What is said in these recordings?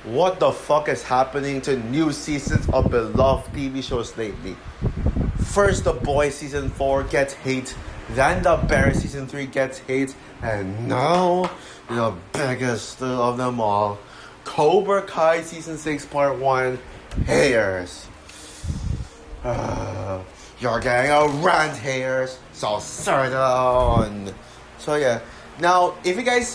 What the fuck is happening to new seasons of beloved TV shows lately? First, The Boys season 4 gets hate, then The Bear season 3 gets hate, and now the biggest of them all, Cobra Kai season 6 part 1 haters. You're getting a rant, haters, so sit down. So yeah, now if you guys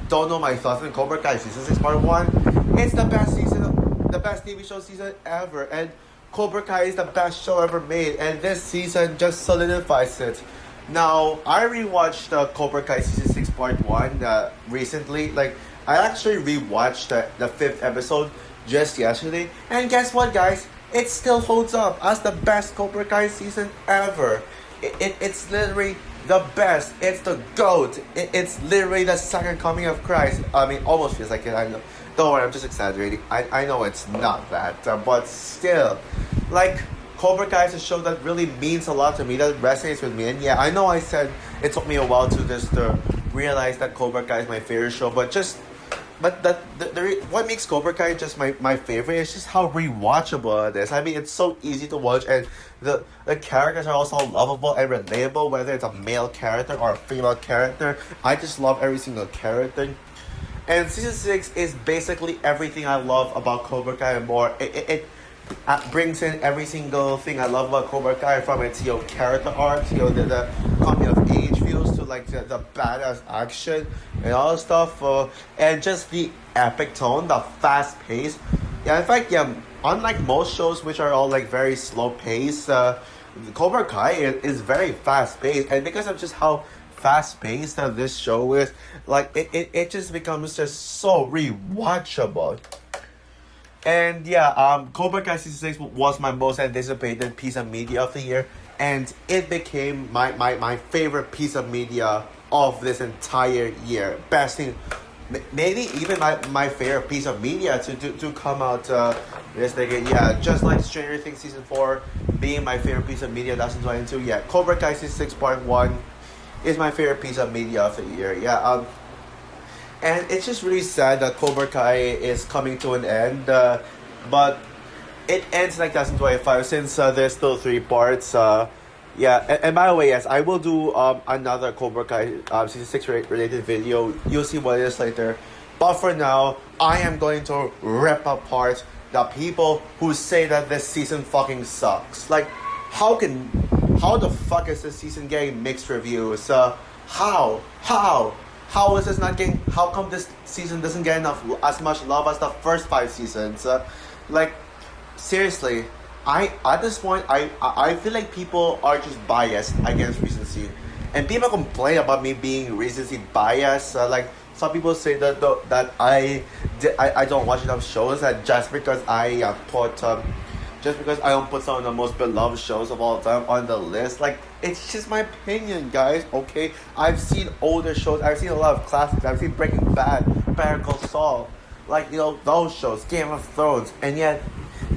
don't know my thoughts on Cobra Kai season 6 part 1, it's the best season, the best TV show season ever, and Cobra Kai is the best show ever made, and this season just solidifies it. Now, I rewatched Cobra Kai season 6 part 1 recently. Like, I actually rewatched the 5th episode just yesterday, and guess what, guys? It still holds up as the best Cobra Kai season ever. It's literally the best. It's the GOAT. It's literally the second coming of Christ. I mean, almost feels like it. I know. Don't worry, I'm just exaggerating. I know it's not that, but still, like, Cobra Kai is a show that really means a lot to me, that resonates with me. And yeah, I know I said it took me a while to realize that Cobra Kai is my favorite show, but what makes Cobra Kai just my favorite is just how rewatchable it is. I mean, it's so easy to watch, and the characters are also lovable and relatable, whether it's a male character or a female character. I just love every single character. And season 6 is basically everything I love about Cobra Kai and more. It brings in every single thing I love about Cobra Kai, from its character arcs, the coming of age feels, to like the badass action and all that stuff, and just the epic tone, the fast pace. Yeah, in fact, yeah, unlike most shows which are all like very slow paced, Cobra Kai is very fast paced, and because of just how fast paced that this show is, like it just becomes just so rewatchable. And yeah, Cobra Kai season 6 was my most anticipated piece of media of the year, and it became my favorite piece of media of this entire year. Best thing, maybe even my favorite piece of media to come out this decade. Yeah, just like Stranger Things season 4 being my favorite piece of media 2022. Yeah, Cobra Kai season 6 part 1 is my favorite piece of media of the year. Yeah, and it's just really sad that Cobra Kai is coming to an end, but it ends like 2025 since there's still 3 parts. Yeah, and by the way, yes, I will do another Cobra Kai season 6 related video. You'll see what it is later. But for now, I am going to rip apart the people who say that this season fucking sucks. Like, how the fuck is this season getting mixed reviews? How is this not getting? How come this season doesn't get as much love as the first 5 seasons? Like, seriously, at this point I feel like people are just biased against recency, and people complain about me being recency biased. Like, some people say that I don't watch enough shows, that just because I don't put some of the most beloved shows of all time on the list. Like, it's just my opinion, guys, okay? I've seen older shows. I've seen a lot of classics. I've seen Breaking Bad, Better Call Saul. Like, those shows, Game of Thrones. And yet,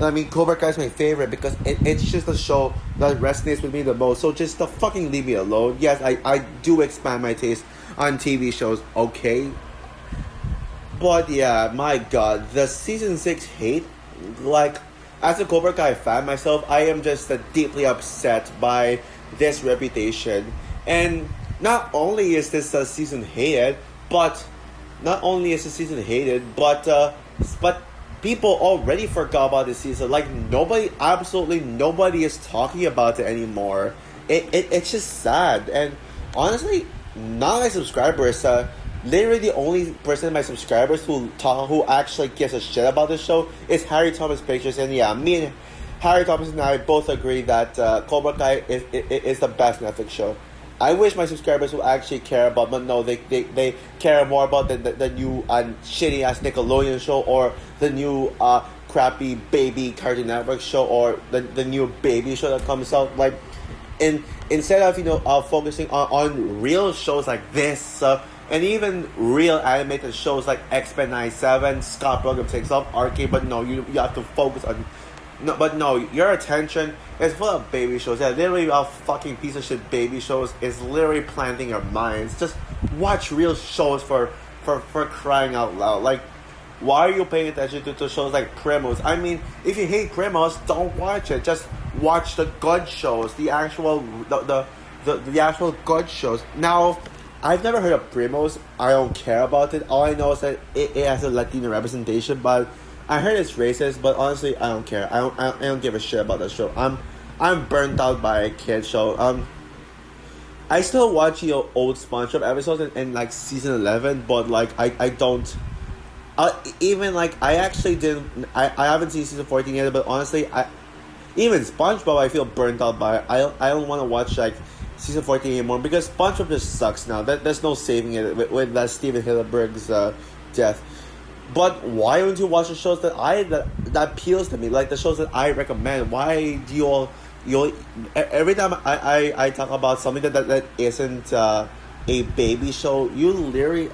I mean, Cobra Kai is my favorite because it's just a show that resonates with me the most. So just fucking leave me alone. Yes, I do expand my taste on TV shows, okay? But yeah, my god, the season 6 hate, like, as a Cobra Kai fan myself, I am just deeply upset by this reputation. And not only is this season hated, but people already forgot about this season. Like, absolutely nobody is talking about it anymore. It's just sad. And honestly, none of my subscribers, literally the only person in my subscribers who actually gives a shit about this show is Harry Thomas Pictures. And yeah, me and Harry Thomas and I both agree that Cobra Kai is the best Netflix show. I wish my subscribers would actually care about, but no, they care more about the new shitty ass Nickelodeon show, or the new crappy baby Cartoon Network show, or the new baby show that comes out. Like, instead of focusing on real shows like this, and even real animated shows like X-Men 97, Scott Pilgrim Takes Off, Arcade, but no, you have to focus on. No, but no, your attention is full of baby shows. Yeah, literally a fucking piece of shit baby shows is literally planting your minds. Just watch real shows for crying out loud. Like, why are you paying attention to shows like Primos? I mean, if you hate Primos, don't watch it. Just watch the good shows, the actual good shows. Now, I've never heard of Primos. I don't care about it. All I know is that it has a Latino representation, but I heard it's racist. But honestly, I don't care. I don't give a shit about the show. I'm burnt out by a kid show. I still watch old SpongeBob episodes in like season 11, but like I don't. Even like I actually didn't. I haven't seen season 14 yet, but honestly, even SpongeBob I feel burnt out by. I don't want to watch like season 14 anymore because SpongeBob just sucks now. There's no saving it with that Steven Hillenburg's death. But why don't you watch the shows that appeals to me, like the shows that I recommend? Why do you every time I talk about something that isn't a baby show, you literally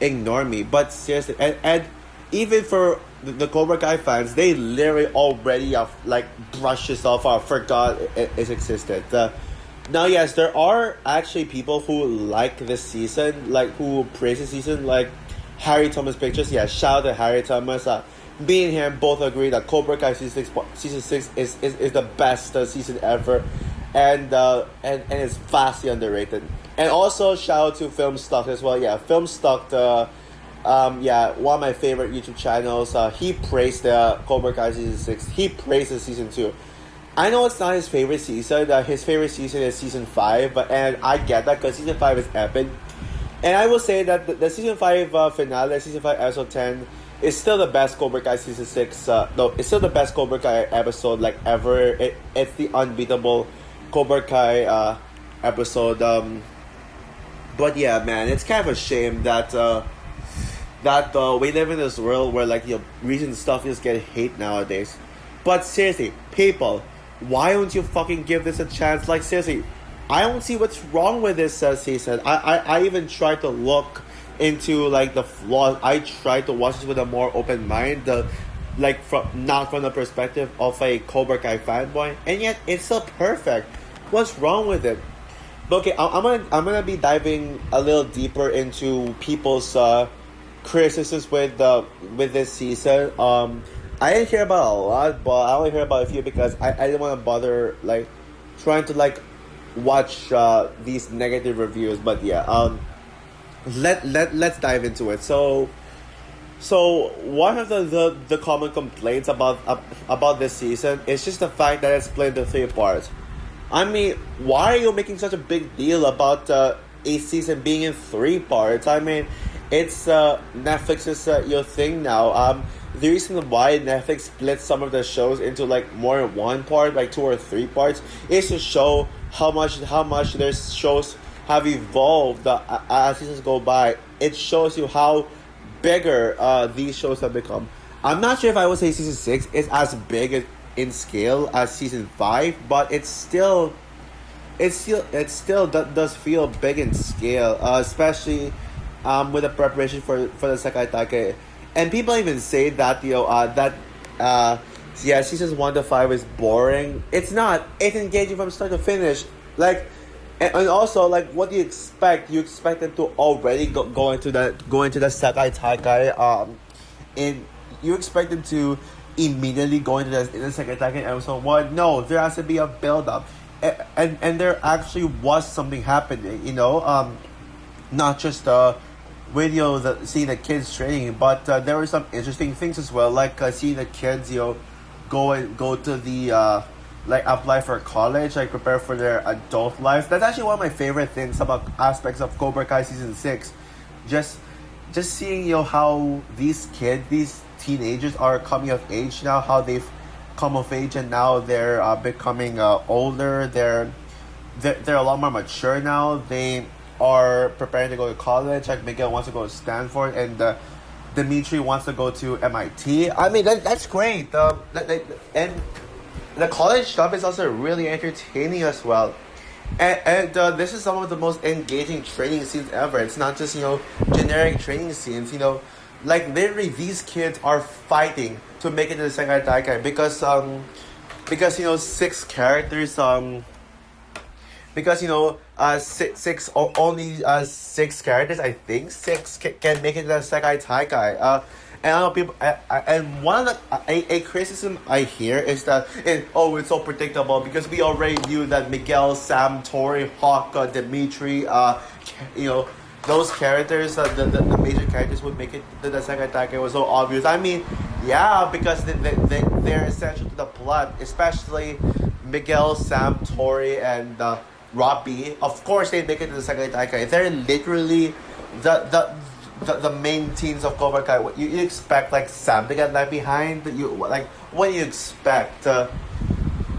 ignore me? But seriously, and even for the Cobra Kai fans, they literally already like brushed this off or forgot it existed. Now, yes, there are actually people who like this season, like who praise the season, like Harry Thomas Pictures. Yeah, shout out to Harry Thomas. Me and him both agree that Cobra Kai season 6 is the best season ever, and it's vastly underrated. And also shout out to Film Stock as well. Yeah, Film Stock, one of my favorite YouTube channels. He praised the Cobra Kai season 6. He praised the season 2. I know it's not his favorite season. His favorite season is season 5, and I get that because season 5 is epic. And I will say that the season 5 finale, season 5 episode 10, is still the best Cobra Kai season 6. No, it's still the best Cobra Kai episode like ever. It's the unbeatable Cobra Kai episode. But yeah, man, it's kind of a shame that we live in this world where like recent stuff just get hate nowadays. But seriously, people, why don't you fucking give this a chance? Like seriously, I don't see what's wrong with this season. I even tried to look into like the flaws. I tried to watch this with a more open mind, not from the perspective of a Cobra Kai fanboy, and yet it's still perfect. What's wrong with it? But okay, I'm gonna be diving a little deeper into people's criticisms with this season. I didn't hear about a lot, but I only heard about a few because I didn't want to bother like trying to like watch these negative reviews. But yeah, let's dive into it. So one of the common complaints about this season is just the fact that it's split into 3 parts. I mean, why are you making such a big deal about a season being in 3 parts? I mean, it's Netflix's your thing now. The reason why Netflix splits some of the shows into like more than 1 part, like 2 or 3 parts, is to show how much their shows have evolved as seasons go by. It shows you how bigger these shows have become. I'm not sure if I would say season 6 is as big in scale as season 5, but it still does feel big in scale, especially with the preparation for the Sekai Taike. And people even say that seasons 1 to 5 is boring. It's not. It's engaging from start to finish. Like, and also like, what do you expect? You expect them to already go into the Sekai Taike. And you expect them to immediately go into the Sekai Taike episode 1. No, there has to be a build up, and there actually was something happening. Not just seeing the kids training, but there were some interesting things as well, like seeing the kids go to the apply for college, like prepare for their adult life. That's actually one of my favorite things about aspects of Cobra Kai season 6. Just seeing how these teenagers are coming of age now, how they've come of age and now they're becoming older. They're a lot more mature now. They are preparing to go to college. Like Miguel wants to go to Stanford, and Dimitri wants to go to MIT. I mean, that's great. And the college stuff is also really entertaining as well. And this is some of the most engaging training scenes ever. It's not just generic training scenes. Like literally these kids are fighting to make it to the Sekai Taike because 6 characters because only six characters, I think six can make it to the Sekai Taikai. And I know people, and one of a criticism I hear is that it's so predictable because we already knew that Miguel, Sam, Tori, Hawk, Dimitri, you know, those characters, the major characters would make it to the Sekai Taikai. It was so obvious. I mean, yeah, because they're essential to the plot, especially Miguel, Sam, Tori, and Robbie. Of course, they make it to the Sekai Taikai. They're literally the main teams of Cobra Kai. What you expect, like Sam to get left behind? What do you expect?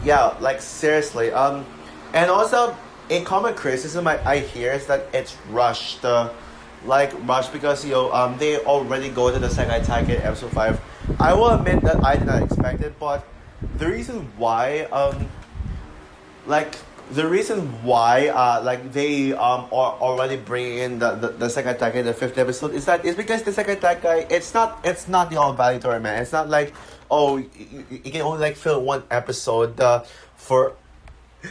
Yeah, like seriously. And also a common criticism I hear is that it's rushed. Rushed because they already go to the Sekai Taikai episode 5. I will admit that I did not expect it, but the reason why they are already bringing in the Sekai Taikai, the 5th episode, is because the Sekai Taikai, it's not the All Valley tournament. It's not like, you can only film one episode for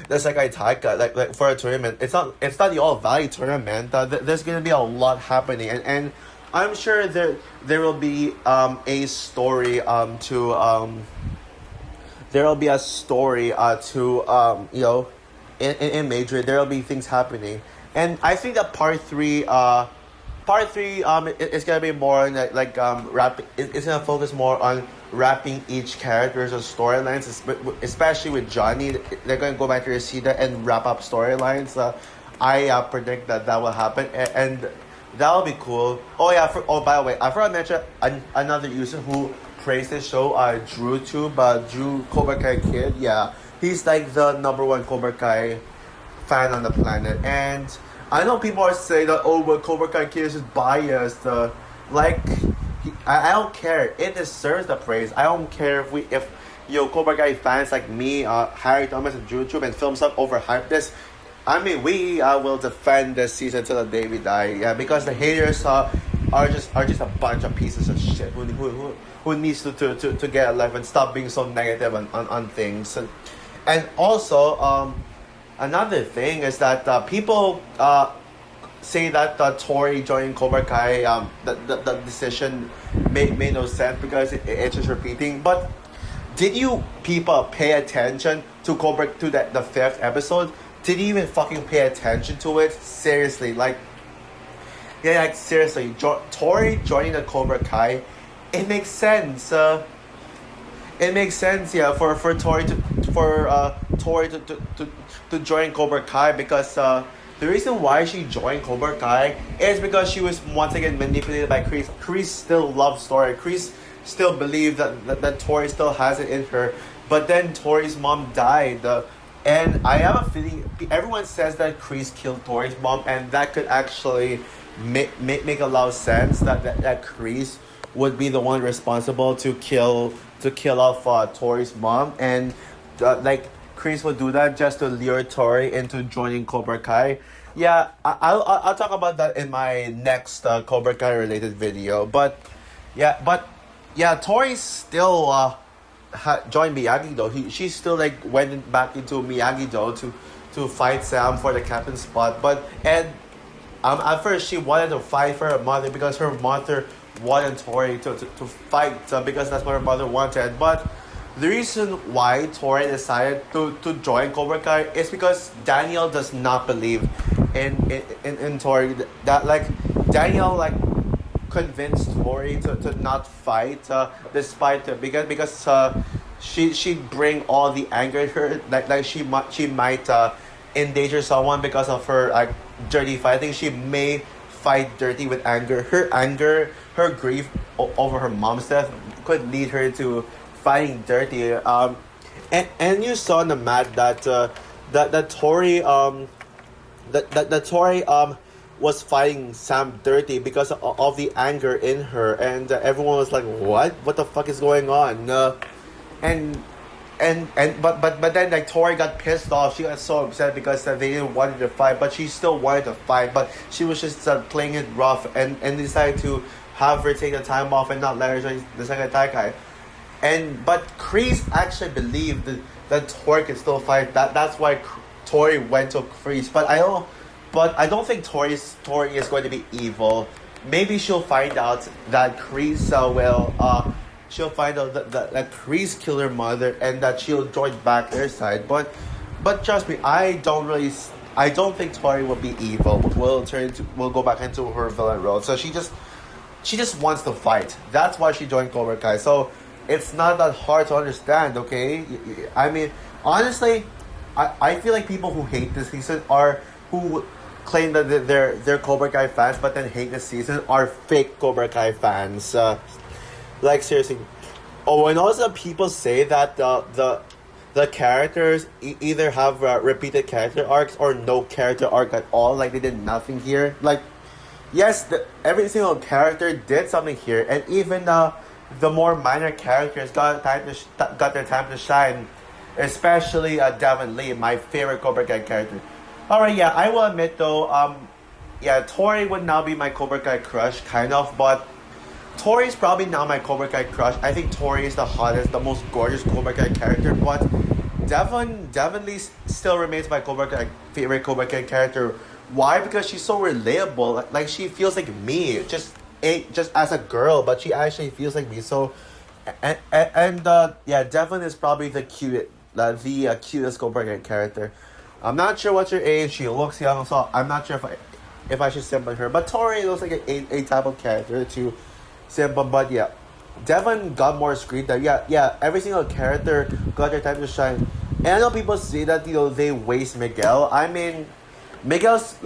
the Sekai Taikai, like for a tournament. It's not the All Valley tournament. There's gonna be a lot happening, and I'm sure there will be a story there will be a story in Madrid. There will be things happening, and I think that part three is gonna be more wrapping. It's gonna focus more on wrapping each character's storylines, especially with Johnny. They're gonna go back to Reseda and wrap up storylines. I predict that will happen, and that will be cool. By the way, I forgot to mention another user who praised this show, Drew Cobra Kai Kid. Yeah, he's like the number one Cobra Kai fan on the planet, and I know people are saying that Cobra Kai Kid is just biased. I don't care. It deserves the praise. I don't care if Cobra Kai fans like me, Harry Thomas and YouTube and Films Up overhype this. I mean, we will defend this season till the day we die. Yeah, because the haters are just a bunch of pieces of shit who needs to get a life and stop being so negative on things. And also, another thing is that people say that Tori joining Cobra Kai, the decision made no sense because it's just repeating. But did you people pay attention to the 5th episode? Did you even fucking pay attention to it? Seriously, seriously, Tori joining the Cobra Kai, it makes sense. It makes sense, yeah, for Tori to join Cobra Kai because the reason why she joined Cobra Kai is because she was once again manipulated by Kreese. Kreese still loves Tori. Kreese still believed that Tori still has it in her, but then Tori's mom died. And I have a feeling everyone says that Kreese killed Tori's mom, and that could actually make a lot of sense that Kreese would be the one responsible to kill off Tori's mom, and Kreese would do that just to lure Tori into joining Cobra Kai. Yeah, I'll talk about that in my next Cobra Kai related video. But Tori still joined Miyagi-Do. She still went back into Miyagi-Do to fight Sam for the captain spot. At first she wanted to fight for her mother because her mother wanted Tori to fight because that's what her mother wanted. But the reason why Tori decided to join Cobra Kai is because Daniel does not believe in Tori. Daniel convinced Tori to not fight despite because she'd bring all the anger in her. She might endanger someone because of her dirty fighting. She may fight dirty with anger. Her grief over her mom's death could lead her to fighting dirty. And you saw in the match that Tori was fighting Sam dirty because of the anger in her, and everyone was like, what the fuck is going on? But then Tori got pissed off. She got so upset because they didn't want her to fight, but she still wanted to fight, but she was just playing it rough and decided to have her take the time off and not let her join the Sekai Taikai. But Kreese actually believed that Tori could still fight. That's why Tori went to Kreese. But I But I don't think Tori is going to be evil. Maybe she'll find out that Chris will she'll find out that Chris killed her mother and that she'll join back their side. But trust me, I don't think Tori will be evil. Will go back into her villain role. So she just wants to fight. That's why she joined Cobra Kai. So it's not that hard to understand, okay? I mean, honestly, I feel like people who hate this season are who claim that they're Cobra Kai fans, but then hate this season are fake Cobra Kai fans. Like seriously. Oh, and also people say that the characters either have repeated character arcs or no character arc at all. Like they did nothing here. Like yes, every single character did something here, and even the more minor characters got their time to shine. Especially Devon Lee, my favorite Cobra Kai character. Alright, yeah, I will admit though, yeah, Tori would now be my Cobra Kai crush, kind of, but Tori is probably now my Cobra Kai crush. I think Tori is the hottest, the most gorgeous Cobra Kai character, but Devon Lee still remains my favorite Cobra Kai character. Why? Because she's so relatable. Like she feels like me, just as a girl, but she actually feels like me. So, yeah, Devon is probably the cutest Cobra Kai character. I'm not sure what's her age. She looks young, so I'm not sure if I should simp on her. But Tori looks like a type of character to simp on. But yeah, Devon got more screen time. Yeah. Every single character got their time to shine. And I know people say that they waste Miguel. I mean, Miguel's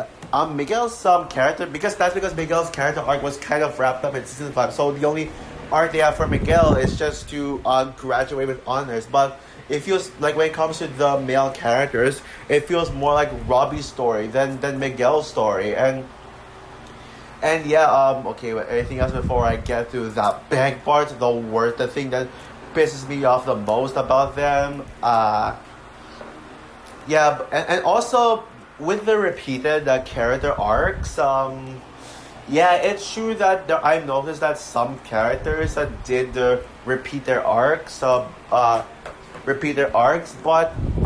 character because Miguel's character arc was kind of wrapped up in season 5. So the only arc they have for Miguel is just to graduate with honors. But it feels like when it comes to the male characters, it feels more like Robbie's story than Miguel's story. And yeah, okay, but anything else before I get to that big part, the thing that pisses me off the most about them. Yeah, and also with the repeated character arcs, yeah, it's true that I noticed that some characters that did repeat their arcs, but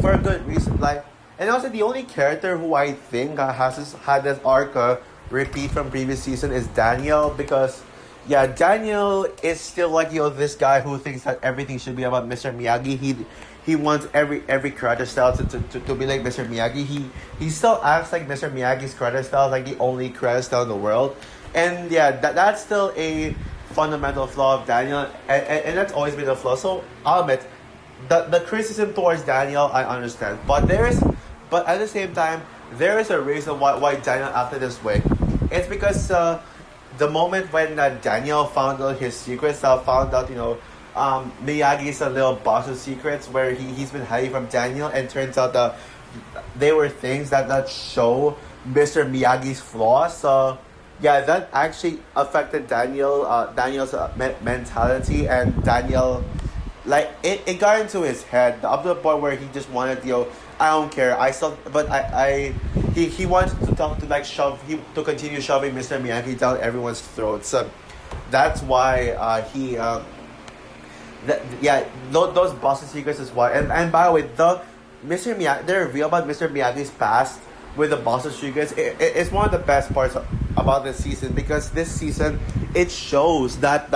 for a good reason. Like, and also the only character who I think had this arc repeat from previous season is Daniel, because yeah, Daniel is still like this guy who thinks that everything should be about Mr. Miyagi. He wants every karate style to be like Mr. Miyagi. He still acts like Mr. Miyagi's karate style, like the only karate style in the world. And yeah, that's still a fundamental flaw of Daniel, and that's always been a flaw. So I'll admit, the criticism towards Daniel I understand, but at the same time there is a reason why Daniel acted this way. It's because the moment when Daniel found out his secrets, found out Miyagi's a little box of secrets where he's been hiding from Daniel, and turns out that they were things that show Mr. Miyagi's flaws. So yeah, that actually affected Daniel's mentality, and Daniel, like it got into his head up to the point where he just wanted I don't care, he wanted to continue shoving Mr. Miyagi down everyone's throats. So that's why those Boston secrets is why. And by the way, the reveal about Mr. Miyagi's past with the Boston secrets, it's one of the best parts about this season, because this season it shows that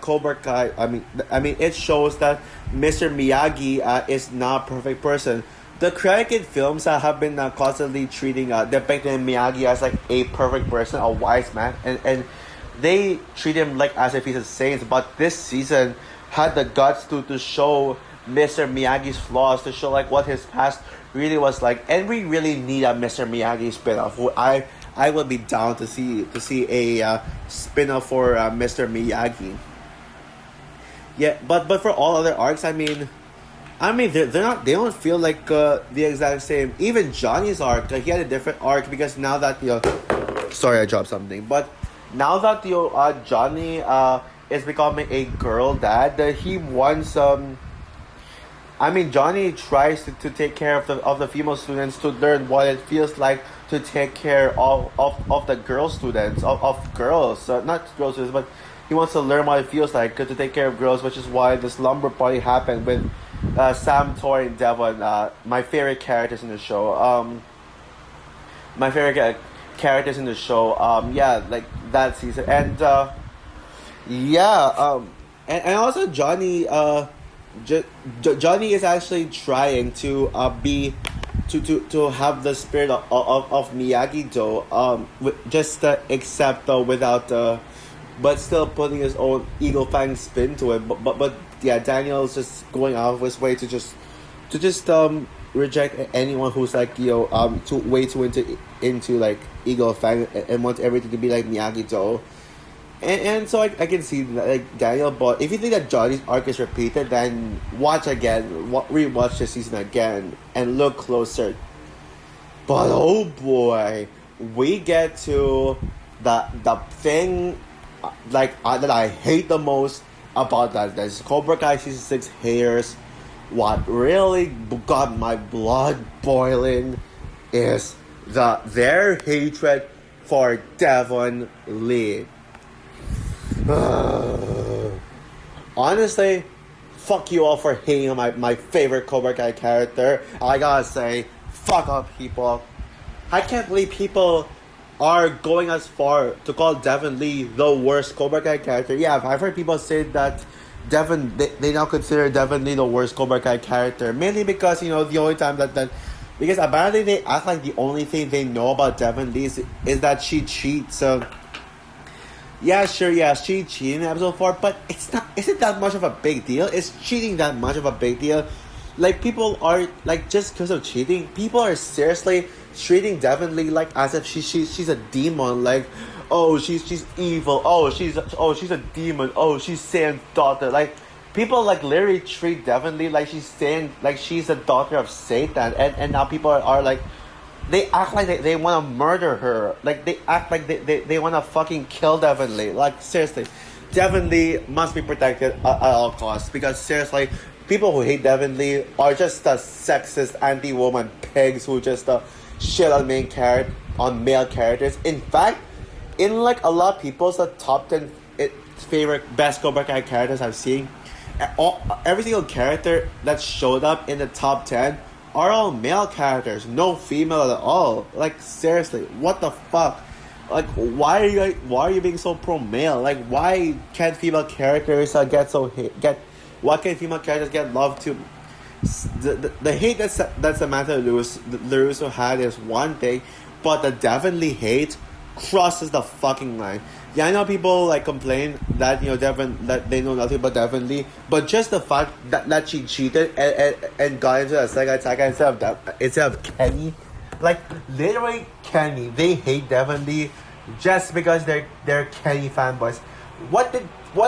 Cobra Kai. I mean, it shows that Mr. Miyagi is not a perfect person. The Karate Kid films have been constantly depicting Miyagi as like a perfect person, a wise man, and they treat him like as if he's a saint. But this season had the guts to show Mr. Miyagi's flaws, to show like what his past really was like, and we really need a Mr. Miyagi spin-off. I would be down to see a spin-off for Mr. Miyagi. Yeah, but for all other arcs, I mean they don't feel like the exact same. Even Johnny's arc, he had a different arc, because now that sorry, I dropped something. But now that Johnny is becoming a girl dad, he wants Johnny tries to take care of the female students, to learn what it feels like to take care of the girl students, of girls, not girl students, but he wants to learn what it feels like to take care of girls, which is why the slumber party happened Sam, Tori, and Devon, my favorite characters in the show. My favorite characters in the show. Yeah, like that season, and yeah, and also Johnny. Johnny is actually trying to be to have the spirit of Miyagi Do. Just accept without but still putting his own Eagle Fang spin to it. But yeah, Daniel's just going out of his way to just reject anyone who's like too way too into like Eagle Fang and wants everything to be like Miyagi Do. And so I can see like Daniel, but if you think that Johnny's arc is repeated, then watch again, rewatch the season again, and look closer. But oh boy, we get to the thing that I hate the most about that Cobra Kai season 6 haters. What really got my blood boiling is their hatred for Devon Lee. Honestly, fuck you all for hating on my favorite Cobra Kai character. I gotta say, fuck up, people. I can't believe people are going as far to call Devon Lee the worst Cobra Kai character. Yeah, I've heard people say that they now consider Devon Lee the worst Cobra Kai character. Mainly because, the only time that because apparently they act like the only thing they know about Devon Lee is that she cheats. So yeah, sure, yeah, she cheated in episode 4, but isn't that much of a big deal? Is cheating that much of a big deal? Like, people are, like, just because of cheating, people are seriously treating Devon Lee like as if she's a demon, like, oh, she's evil, oh, she's a demon, oh, she's Satan's daughter. Like, people, like, literally treat Devon Lee like she's a daughter of Satan, and now people are like, they act like they want to murder her. Like, they act like they want to fucking kill Devon Lee. Like, seriously. Devon Lee must be protected at all costs. Because, seriously, people who hate Devon Lee are just sexist, anti-woman pigs who just shit on male characters. In fact, in, like, a lot of people's top 10 favorite best Cobra Kai characters I've seen, every single character that showed up in the top 10 are all male characters, no female at all. Like, seriously, what the fuck? Like, why are you being so pro male? Like, why can't female characters why can't female characters get love too? The hate that Samantha LaRusso had is one thing, but the Devon Lee hate crosses the fucking line. Yeah, I know people like complain that that they know nothing about Devon Lee, but just the fact that she cheated and got into a second attack instead of Kenny, like literally Kenny, they hate Devon Lee just because they're Kenny fanboys. What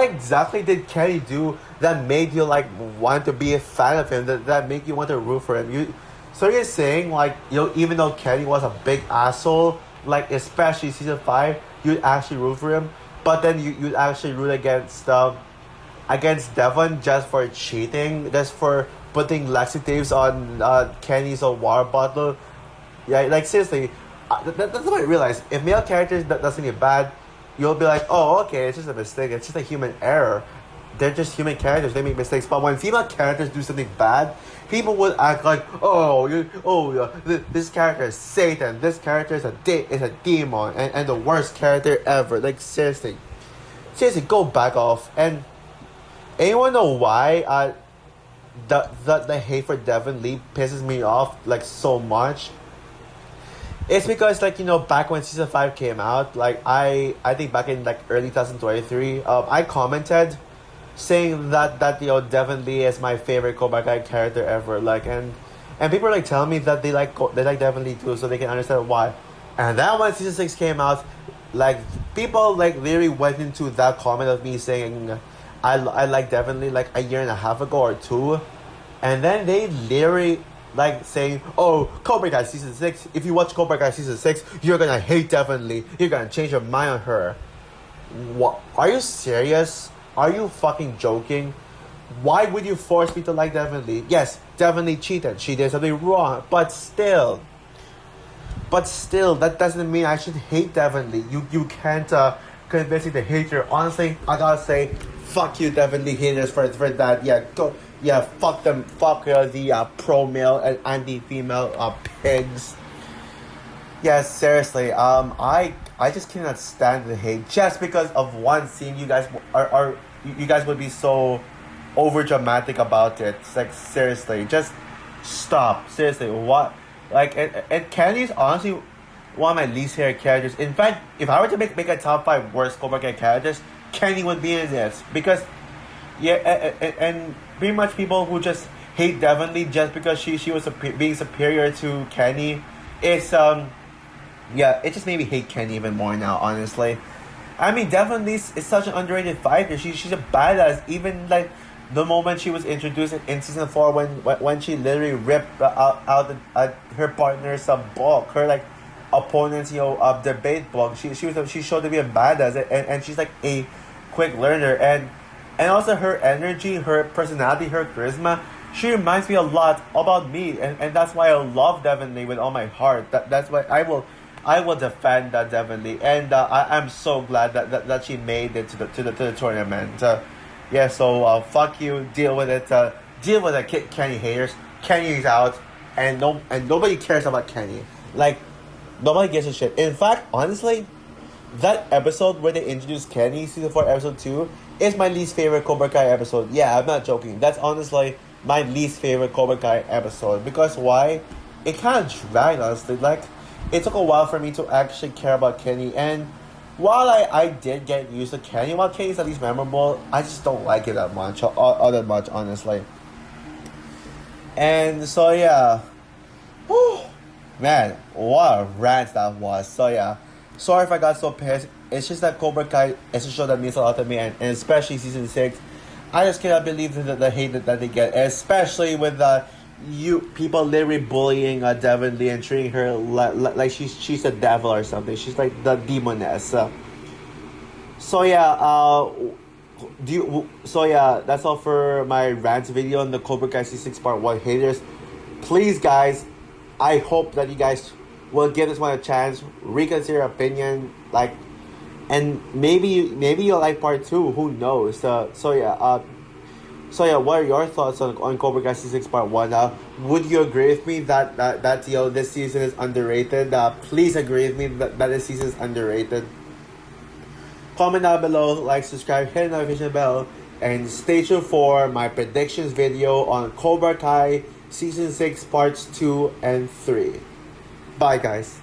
exactly did Kenny do that made you like want to be a fan of him? That make you want to root for him? So you're saying like even though Kenny was a big asshole, like especially season 5. You'd actually root for him, but then you'd actually root against Devon just for cheating, just for putting laxatives on Kenny's water bottle. Yeah, like seriously, that's what I realized. If male characters does something bad, you'll be like, oh, okay, it's just a mistake. It's just a human error. They're just human characters. They make mistakes. But when female characters do something bad, people would act like, this character is Satan. This character is a demon and the worst character ever. Like seriously, go back off. And anyone know why the hate for Devon Lee pisses me off like so much? It's because back when season 5 came out, like I think back in like early 2023, I commented saying that Devon Lee is my favorite Cobra Kai character ever, like and people are like telling me that they like Devon Lee too, so they can understand why. And then when season 6 came out, like people like literally went into that comment of me saying I like Devon Lee like a year and a half ago or 2, and then they literally like saying, oh, Cobra Kai season 6, if you watch Cobra Kai season 6, you're gonna hate Devon Lee, you're gonna change your mind on her. What? Are you serious? Are you fucking joking? Why would you force me to like Devon Lee? Yes, Devon Lee cheated. She did something wrong. But still, that doesn't mean I should hate Devon Lee. You can't convince me to hate her. Honestly, I gotta say, fuck you, Devon Lee haters, for that. Yeah, Yeah, fuck them. Fuck the pro male and anti female pigs. Yeah, seriously. I just cannot stand the hate just because of one scene. You guys are you guys would be so over dramatic about it. It's like seriously, just stop. Seriously, what? Like, and Candy's honestly one of my least favorite characters. In fact, if I were to make a top five worst Cobra Kai characters, Candy would be in this because yeah, and pretty much people who just hate Devon Lee just because she was being superior to Kenny. It's yeah, it just made me hate Kenny even more now. Honestly, I mean Devon Lee is such an underrated fighter. She's a badass. Even like the moment she was introduced in season 4 when she literally ripped her partner's book, her like opponent's debate book. She showed to be a badass and she's like a quick learner and also her energy, her personality, her charisma. She reminds me a lot about me, and that's why I love Devon Lee with all my heart. That's why I will defend that Devon Lee, and I'm so glad that she made it to the tournament. Yeah, so fuck you, deal with it, Kenny haters. Kenny's out, and nobody cares about Kenny. Like nobody gives a shit. In fact, honestly, that episode where they introduced Kenny, season 4, episode 2, is my least favorite Cobra Kai episode. Yeah, I'm not joking. That's honestly my least favorite Cobra Kai episode. Because why? It kind of dragged, honestly. Like, it took a while for me to actually care about Kenny. And while I did get used to Kenny, while Kenny's at least memorable, I just don't like it that much. All that much, honestly. And so, yeah. Whew. Man, what a rant that was. So, yeah. Sorry if I got so pissed. It's just that Cobra Kai is a show that means a lot to me, and especially season 6. I just cannot believe the hate that they get, especially with you people literally bullying Devon Lee and treating her like she's a devil or something. She's like the demoness. So yeah, that's all for my rant video on the Cobra Kai season 6 part 1 haters. Please, guys, I hope that you guys will give this one a chance, reconsider your opinion, like, and maybe you'll like part 2. Who knows? So yeah, what are your thoughts on Cobra Kai season 6 part 1? Would you agree with me that this season is underrated? Please agree with me that this season is underrated. Comment down below, like, subscribe, hit the notification bell, and stay tuned for my predictions video on Cobra Kai season 6 parts 2 and 3. Bye, guys.